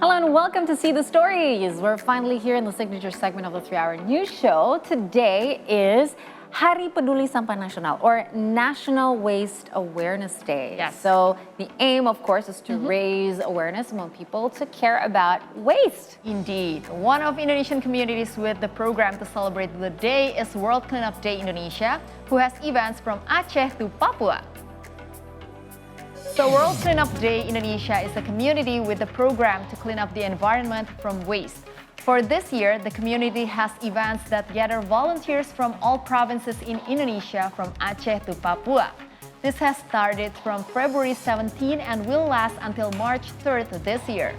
Hello and welcome to See the Stories. We're finally here in the signature segment of the 3-hour news show. Today is Hari Peduli Sampah Nasional, or National Waste Awareness Day. Yes. So the aim, of course, is to raise awareness among people to care about waste. Indeed. One of Indonesian communities with the program to celebrate the day is World Cleanup Day Indonesia, who has events from Aceh to Papua. So World Cleanup Day Indonesia is a community with a program to clean up the environment from waste. For this year, the community has events that gather volunteers from all provinces in Indonesia from Aceh to Papua. This has started from February 17 and will last until March 3rd this year.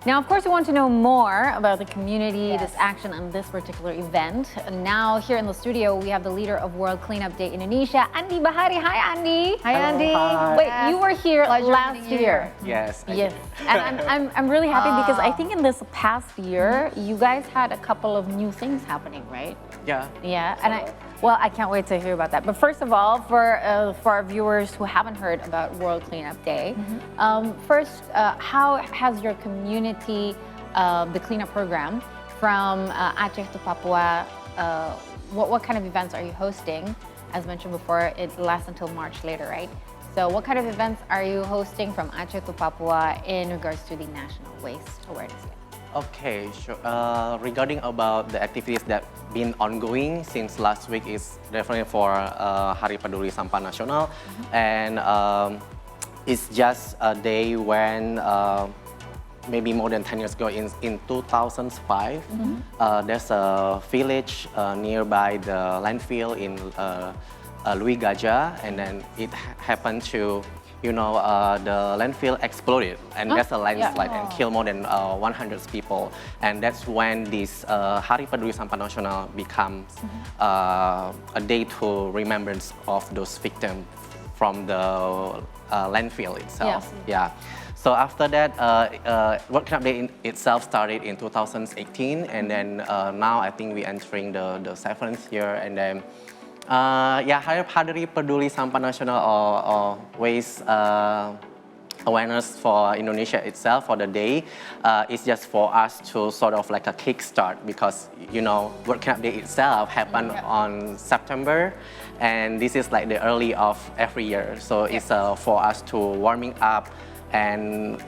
Now, of course, we want to know more about the community, Yes. this action, and this particular event. And now, here in the studio, we have the leader of World Cleanup Day Indonesia, Andi Bahari. Hi, Andi. Hi, Hello, Andy. hi. Wait, you were here Pleasure last meeting you year. Yes. I Yes, did. and I'm really happy because I think in this past year, you guys had a couple of new things happening, right? Yeah. Yeah, and I can't wait to hear about that. But first of all, for our viewers who haven't heard about World Cleanup Day, first, how has your community, the cleanup program from Aceh to Papua, what kind of events are you hosting? As mentioned before, it lasts until March later, right? So what kind of events are you hosting from Aceh to Papua in regards to the National Waste Awareness Day? Okay, sure. Regarding about the activities that been ongoing since last week is definitely for Hari Peduli Sampah Nasional, and it's just a day when maybe more than 10 years ago, in 2005, there's a village nearby the landfill in Louis Gajah, and then it happened to, the landfill exploded, and there's a landslide and killed more than 100 people. And that's when this Hari Peduli Sampah Nasional becomes a day to remembrance of those victims from the landfill itself. Yeah. So after that, World Cleanup Day itself started in 2018, and then now I think we're entering the 7th year, and then Hari Peduli Sampah Nasional or Waste Awareness for Indonesia itself for the day is just for us to sort of like a kickstart, because World Cleanup Day itself happened on September, and this is like the early of every year. So it's for us to warming up, and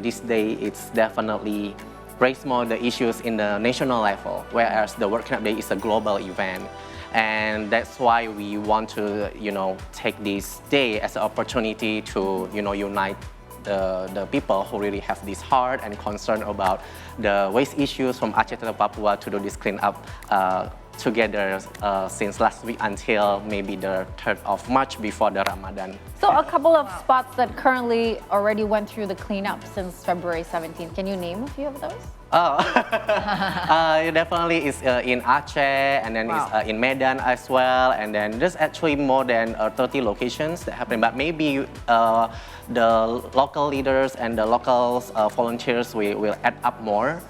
this day it's definitely raise more the issues in the national level, whereas the World Cleanup Day is a global event. And that's why we want to, take this day as an opportunity to, unite the people who really have this heart and concern about the waste issues from Aceh to Papua to do this cleanup together since last week until maybe the 3rd of March before the Ramadan. So a couple of spots that currently already went through the cleanup since February 17th. Can you name a few of those? Oh, it definitely is in Aceh, and then it's in Medan as well, and then there's actually more than 30 locations that happen. But maybe the local leaders and the local volunteers will add up more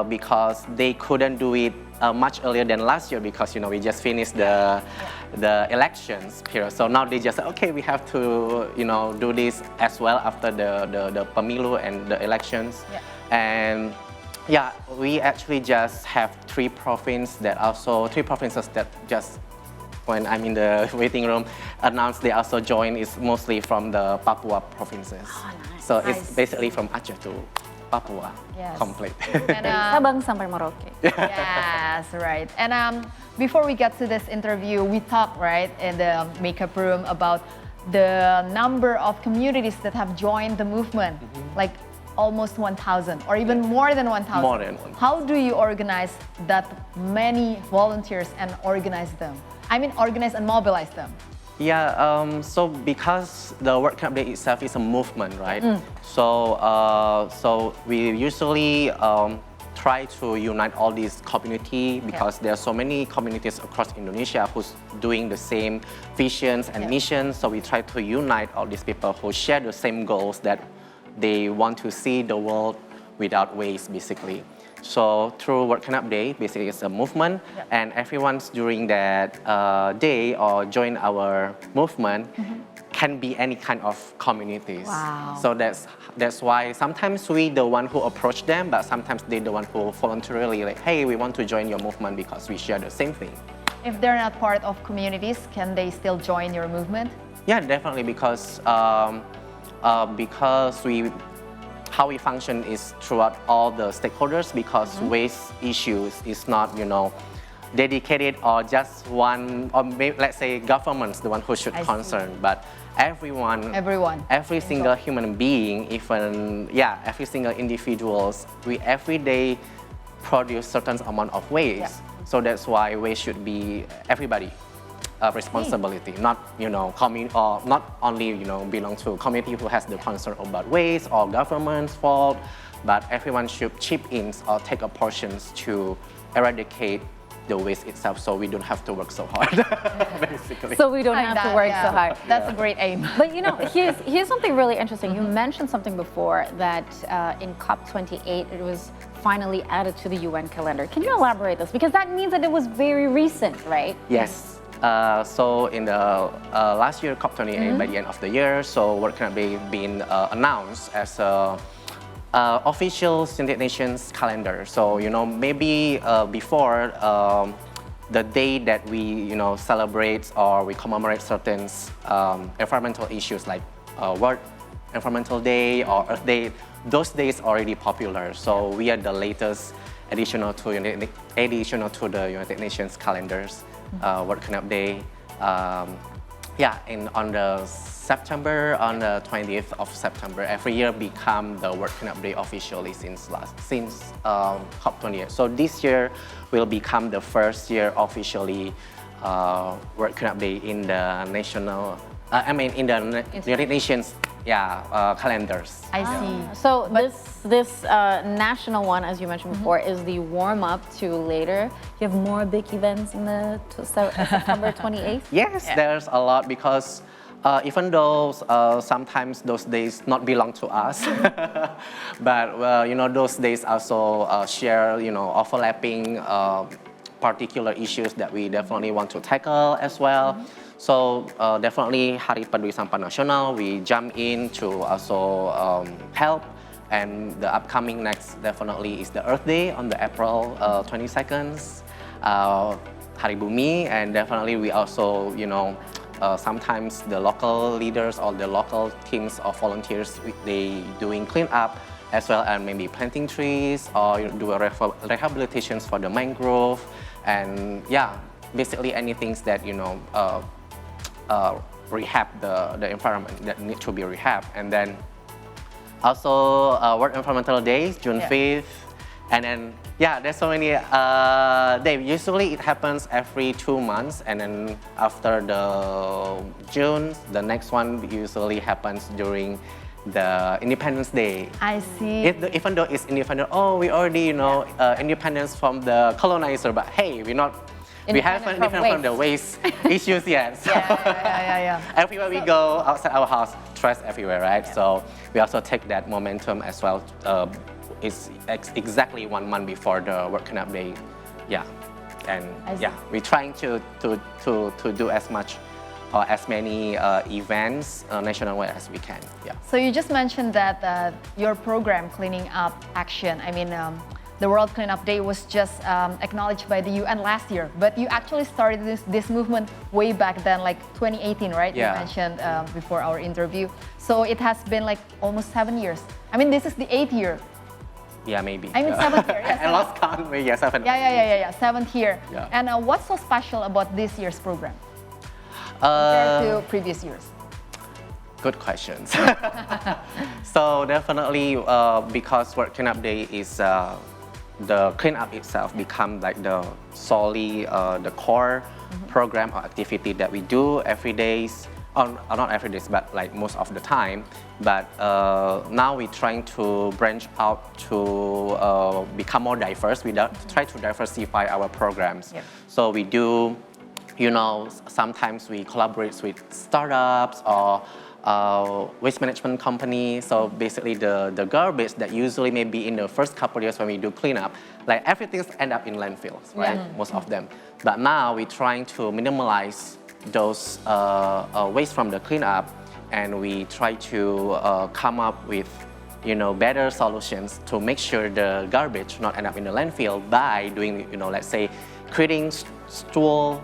because they couldn't do it much earlier than last year, because we just finished the elections period. So now they just said, okay, we have to do this as well after the pemilu and the elections. And we actually just have three provinces that just, when I'm in the waiting room, announced they also joined. Is mostly from the Papua provinces. Oh, nice. So it's basically from Aceh to Papua, complete. And, Sabang sampai Merauke. yes, right. And before we get to this interview, we talked, right, in the makeup room about the number of communities that have joined the movement, like almost 1,000 or even more than 1,000. More than 1,000. How do you organize that many volunteers and organize them? I mean, organize and mobilize them. Yeah, so because the World Cleanup Day itself is a movement, right? So we usually try to unite all these community, because there are so many communities across Indonesia who's doing the same visions and missions. So we try to unite all these people who share the same goals, that they want to see the world without waste, basically. So through World Cleanup Day, basically it's a movement, and everyone's during that day or join our movement can be any kind of communities. Wow. So that's why sometimes we the one who approach them, but sometimes they the one who voluntarily like, hey, we want to join your movement because we share the same thing. If they're not part of communities, can they still join your movement? Yeah, definitely because how we function is throughout all the stakeholders because waste issues is not dedicated or just one or maybe, let's say governments the one who should concern, but everyone, every single human being, even every single individuals, we every day produce certain amount of waste. So that's why waste should be everybody responsibility, not or not only belong to community who has the concern about waste or government's fault, but everyone should chip in or take a portions to eradicate the waste itself, so we don't have to work so hard, basically. So we don't have to work so hard. That's a great aim. But here's something really interesting. You mentioned something before that in COP28 it was finally added to the UN calendar. Can you elaborate this? Because that means that it was very recent, right? Yes. So in the last year COP28, by the end of the year, so World Cleanup Day been announced as a official United Nations calendar. So maybe before the day that we celebrate or we commemorate certain environmental issues like World Environmental Day or Earth Day, those days already popular. So we are the latest additional to the United Nations calendars. World Cleanup Day. And on the 20th of September, every year become the World Cleanup Day officially since COP28. So this year will become the first year officially World Cleanup Day in the in the United Nations calendars. I see. So this national one, as you mentioned before, is the warm up to later. You have more big events in the September 28th? Yes, there's a lot because even though sometimes those days not belong to us, but those days also share overlapping particular issues that we definitely want to tackle as well. So definitely Hari Peduli Sampah Nasional, we jump in to also help. And the upcoming next definitely is the Earth Day on the April 22nd, Hari Bumi, and definitely we also sometimes the local leaders or the local teams of volunteers, they doing cleanup as well as maybe planting trees or do a rehabilitations for the mangrove, and basically anything that rehab the environment that need to be rehabbed. And then also World Environmental Day, June 5th, and then there's so many days. Usually it happens every 2 months, and then after the June, the next one usually happens during the Independence Day. I see. Even though it's independent, we already independence from the colonizer, but hey, we haven't independent from the waste issues yet. So everywhere we go outside our house, trash everywhere, right? So we also take that momentum as well. It's exactly 1 month before the World Cleanup Day. We're trying to do as much or as many events nationwide as we can. So you just mentioned that your program, Cleaning Up Action, the World Cleanup Day was just acknowledged by the UN last year, but you actually started this movement way back then, like 2018, right? Yeah. You mentioned before our interview. So it has been like almost 7 years. This is the 8th year. Yeah, maybe. 7th year. I lost count. Maybe 7. 7th year. Yeah. And what's so special about this year's program compared to previous years? Good questions. So definitely because World Cleanup Day is the cleanup itself become like the solely the core program or activity that we do every day, not every day, but like most of the time. But now we're trying to branch out to become more diverse. We try to diversify our programs. So we do, sometimes we collaborate with startups or waste management company. So basically the garbage that usually may be in the first couple of years when we do cleanup, like everything's end up in landfills, right? Most of them. But now we're trying to minimize those waste from the cleanup, and we try to come up with better solutions to make sure the garbage not end up in the landfill by doing, let's say, creating stool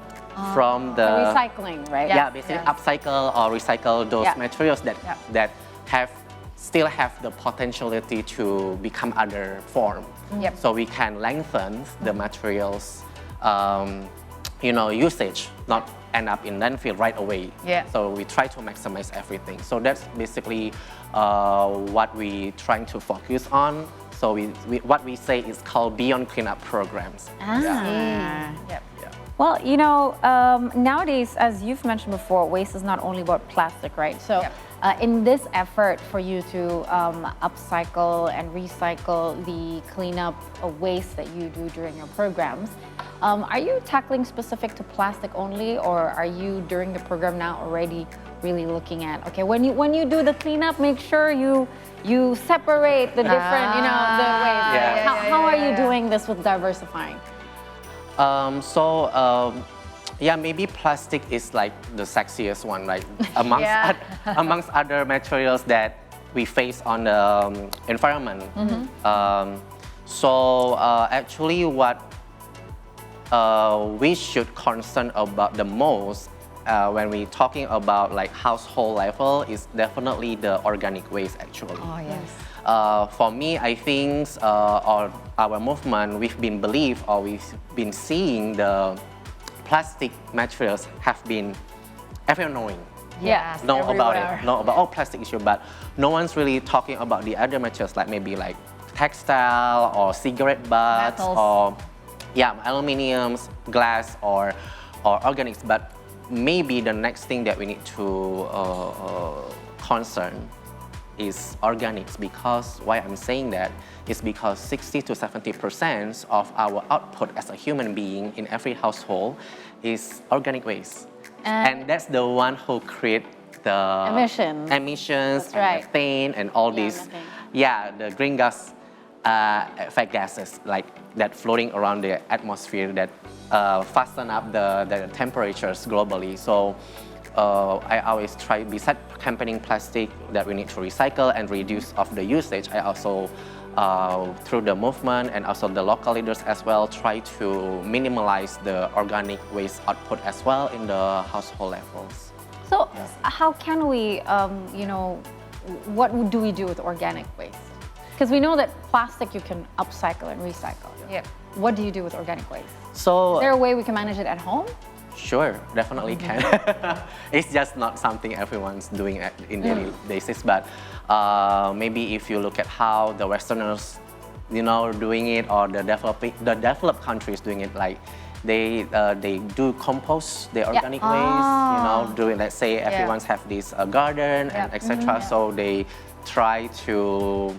from the recycling, right? Yeah, basically upcycle or recycle those materials that still have the potentiality to become other form. So we can lengthen the materials, usage, not end up in landfill right away. So we try to maximize everything. So that's basically what we trying to focus on. So what we say is called Beyond Cleanup programs. Well, nowadays, as you've mentioned before, waste is not only about plastic, right? So in this effort for you to upcycle and recycle the cleanup of waste that you do during your programs, are you tackling specific to plastic only, or are you during the program now already really looking at, okay, when you do the cleanup, make sure you separate the different, the waste. How are you doing this with diversifying? Maybe plastic is like the sexiest one, right? Amongst other materials that we face on the environment. Actually, what we should concern about the most when we're talking about like household level is definitely the organic waste actually. For me, I think our movement, we've been seeing the plastic materials have been everyone knowing. Know about it, know about plastic issue, but no one's really talking about the other materials like maybe like textile or cigarette butts or aluminiums, glass or organics. But maybe the next thing that we need to concern is organics, because why I'm saying that is because 60 to 70% of our output as a human being in every household is organic waste. And that's the one who create the emissions and methane and all these, the green gas effect gases like that floating around the atmosphere that fasten up the temperatures globally. So I always try, besides campaigning plastic that we need to recycle and reduce of the usage, I also through the movement and also the local leaders as well, try to minimize the organic waste output as well in the household levels. So how can we, what do we do with organic waste? Because we know that plastic you can upcycle and recycle. What do you do with organic waste? So is there a way we can manage it at home? Sure, definitely can. It's just not something everyone's doing in daily basis, but maybe if you look at how the Westerners, doing it, or the developed countries doing it, like they do compost the organic waste, doing, let's say everyone's have this garden and etc. So they try to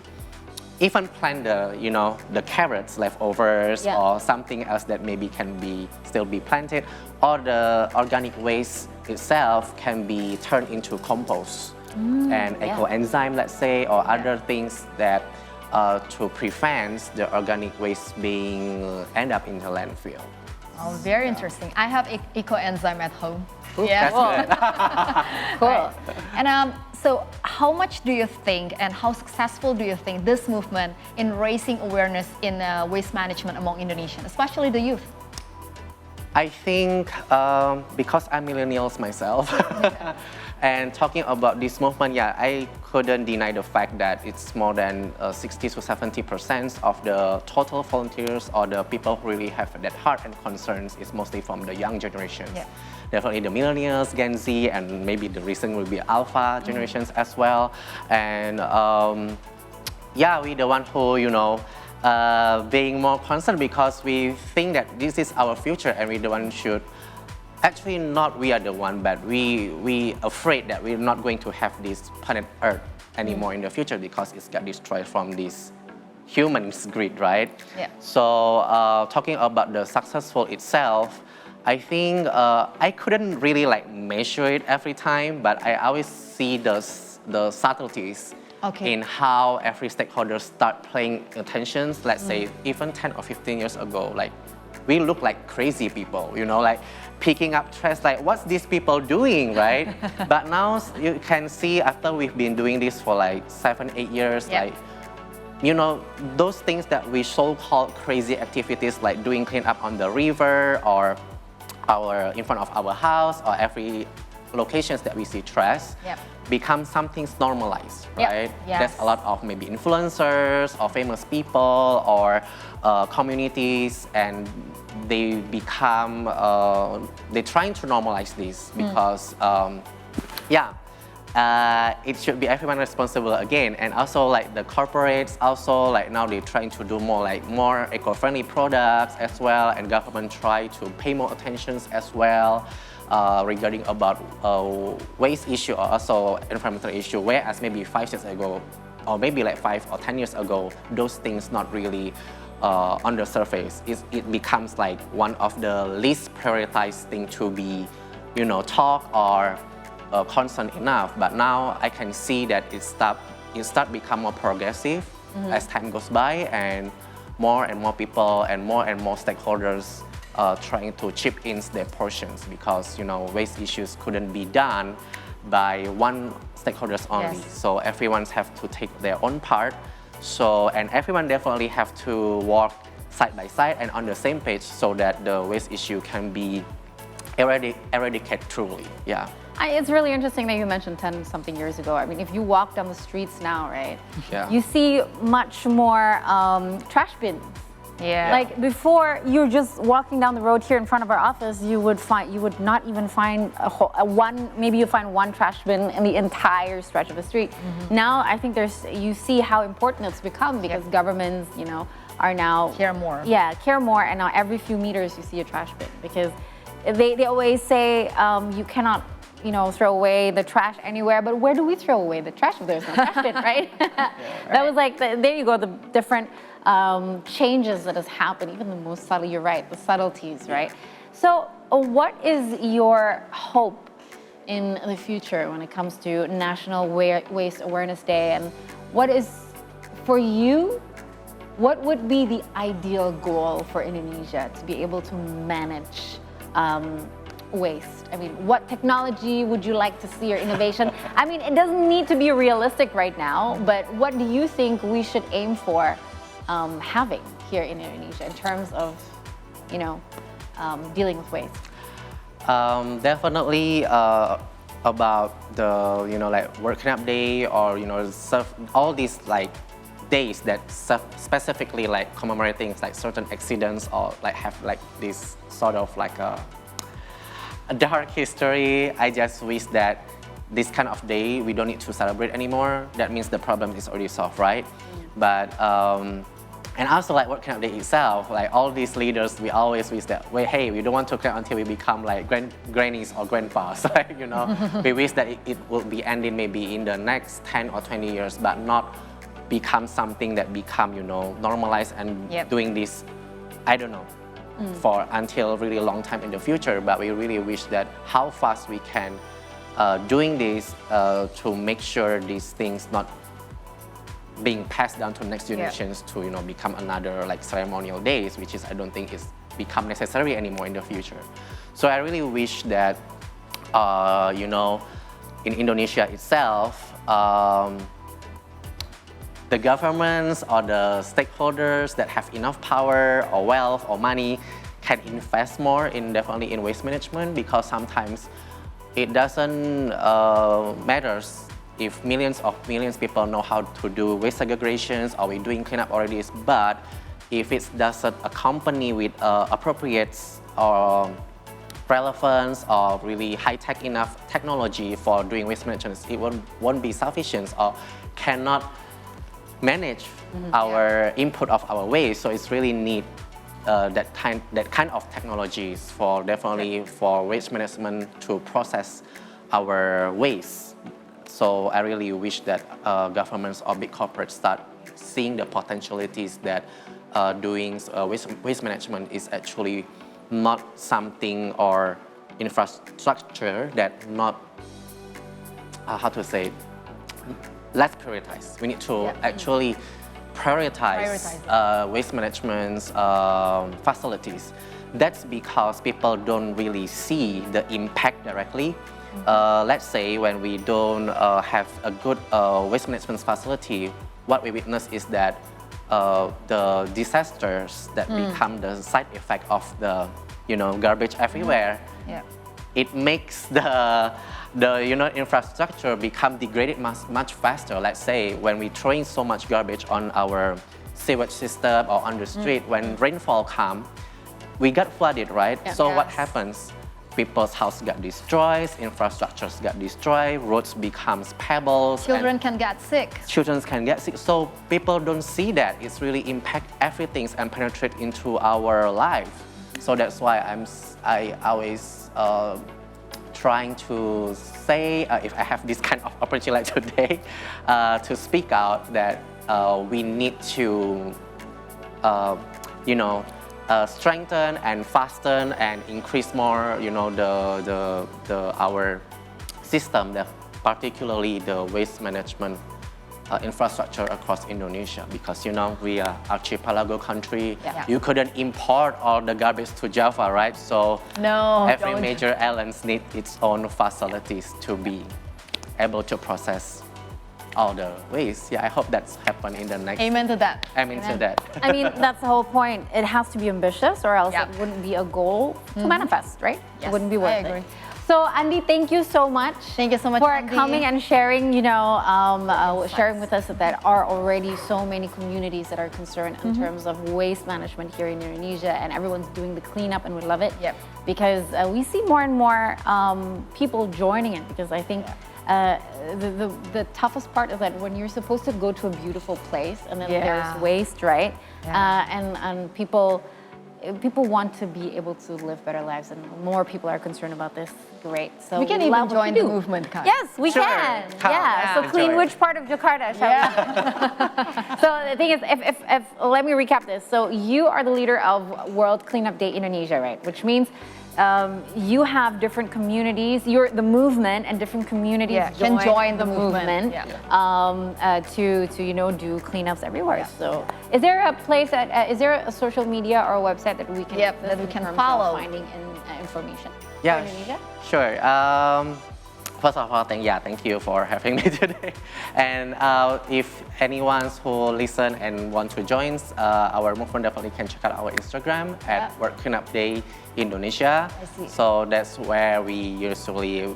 even plant the carrots leftovers or something else that maybe can still be planted, or the organic waste itself can be turned into compost and eco-enzyme, let's say, or other things that to prevent the organic waste being end up in the landfill. Oh, very interesting. I have eco-enzyme at home. Ooh, that's good. Cool. And so how much do you think, and how successful do you think this movement in raising awareness in waste management among Indonesians, especially the youth? I think because I'm millennials myself, and talking about this movement, I couldn't deny the fact that it's more than 60 to 70% of the total volunteers or the people who really have that heart and concerns is mostly from the young generations. Definitely the millennials, Gen Z, and maybe the recent will be Alpha generations as well. And we the one who, being more concerned because we think that this is our future and we the one should, actually not we are the one, but we afraid that we're not going to have this planet Earth anymore in the future because it's got destroyed from this humans greed, right? So talking about the successful itself, I think I couldn't really like measure it every time, but I always see the subtleties Okay. in how every stakeholder start paying attention. Let's say even 10 or 15 years ago, like we look like crazy people, you know, like picking up trash, like what's these people doing, right? But now you can see after we've been doing this for like 7-8 years, Yep. like, you know, those things that we so-called crazy activities like doing cleanup on the river or in front of our house or every locations that we see trash Yep. become something normalized, Yep. right? Yes. There's a lot of maybe influencers or famous people or communities, and they become they're trying to normalize this because it should be everyone responsible again. And also like the corporates also like now they're trying to do more eco-friendly products as well, and government try to pay more attention as well regarding about waste issue or also environmental issue, whereas maybe 5 years ago or maybe like 5 or 10 years ago, those things not really on the surface. It becomes like one of the least prioritized thing to be, you know, talk or concern enough. But now I can see that it start become more progressive as time goes by, and more people and more stakeholders trying to chip in their portions, because you know waste issues couldn't be done by one stakeholders only. Yes. So everyone have to take their own part. So and everyone definitely have to work side by side and on the same page so that the waste issue can be eradicated truly. Yeah. It's really interesting that you mentioned 10 something years ago. I mean, if you walk down the streets now, right, Yeah. you see much more trash bins. Yeah. Like before, you're just walking down the road here in front of our office, you would not even find maybe you find one trash bin in the entire stretch of the street. Now I think you see how important it's become, because governments, you know, are now Care more. Yeah, care more, and now every few meters you see a trash bin, because they always say you cannot, you know, throw away the trash anywhere, but where do we throw away the trash if there's no trash bin, right? That was like, there you go, the different changes that has happened, even the most subtle, you're right, the subtleties, right? So what is your hope in the future when it comes to National Waste Awareness Day, and what is, for you, what would be the ideal goal for Indonesia to be able to manage waste? I mean, what technology would you like to see, or innovation? I mean, it doesn't need to be realistic right now, but what do you think we should aim for having here in Indonesia in terms of, you know, dealing with waste? Definitely about the, you know, like World Cleanup Day, or you know, all these like days that specifically like commemorating like certain accidents, or like have like this sort of like a dark history. I just wish that this kind of day we don't need to celebrate anymore. That means the problem is already solved, right? But and also like World Cleanup Day itself, like all these leaders, we always wish that, hey, we don't want to clean until we become like grannies or grandpas, right? You know, we wish that it will be ending maybe in the next 10 or 20 years, but not become something that become, you know, normalized and doing this, I don't know, for until really long time in the future. But we really wish that how fast we can doing this to make sure these things not being passed down to next generations to, you know, become another like ceremonial days, which is I don't think is become necessary anymore in the future. So I really wish that you know, in Indonesia itself, the governments or the stakeholders that have enough power or wealth or money can invest more in definitely in waste management, because sometimes it doesn't matters if millions people know how to do waste segregations, or we're doing cleanup already, but if it doesn't accompany with appropriate or relevance or really high-tech enough technology for doing waste management, it won't be sufficient or cannot manage our input of our waste. So it's really need that kind of technologies for definitely for waste management to process our waste. So I really wish that governments or big corporates start seeing the potentialities that doing waste management is actually not something or infrastructure that not, how to say, let's prioritize. We need to actually prioritize waste management facilities. That's because people don't really see the impact directly. Let's say when we don't have a good waste management facility, what we witness is that the disasters that become the side effect of the garbage everywhere. It makes the infrastructure become degraded much faster. Let's say when we throwing so much garbage on our sewage system or on the street, when rainfall comes, we got flooded, right? So what happens? People's house got destroyed, infrastructures got destroyed, roads becomes pebbles. Children can get sick. Children can get sick. So people don't see that. It's really impact everything and penetrate into our life. So that's why I always trying to say, if I have this kind of opportunity like today, to speak out that we need to, strengthen and fasten and increase more, our system, particularly the waste management infrastructure across Indonesia, because we are archipelago country. You couldn't import all the garbage to Java, right? So every major island needs its own facilities to be able to process all the waste. I hope that's happen in the next. Amen to that. Amen to that. I mean, that's the whole point. It has to be ambitious, or else it wouldn't be a goal to manifest, right? It wouldn't be worth it. So, Andi, thank you so much. Thank you so much for Andi. coming and sharing. Sharing with us that there are already so many communities that are concerned in terms of waste management here in Indonesia, and everyone's doing the cleanup, and we love it. Because we see more and more people joining it. Because I think the toughest part is that when you're supposed to go to a beautiful place, and then there's waste, right? And people want to be able to live better lives, and more people are concerned about this. Great. So we can even join the movement, Kai. Yes, we can. So clean which part of Jakarta, shall we? So the thing is, if let me recap this. So you are the leader of World Cleanup Day Indonesia, right? Which means you have different communities. You're the movement, and different communities can join the movement to do cleanups everywhere. So, is there a place is there a social media or a website that we can follow finding information? Yeah, for Indonesia? Sure. First of all, thank you for having me today. And if anyone who listen and want to join our movement, definitely can check out our Instagram at World Cleanup Day Indonesia. I see. So that's where we usually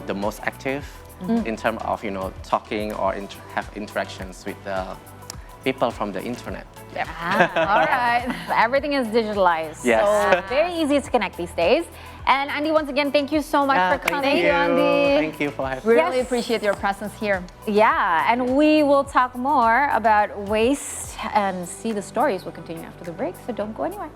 the most active in terms of talking or have interactions with people from the internet. All right. Everything is digitalized. Yes. So very easy to connect these days. And Andi, once again, thank you so much for coming. Thank you, Andi. Thank you for having We me. really appreciate your presence here. Yeah, and we will talk more about waste and see the stories. We'll continue after the break, so don't go anywhere.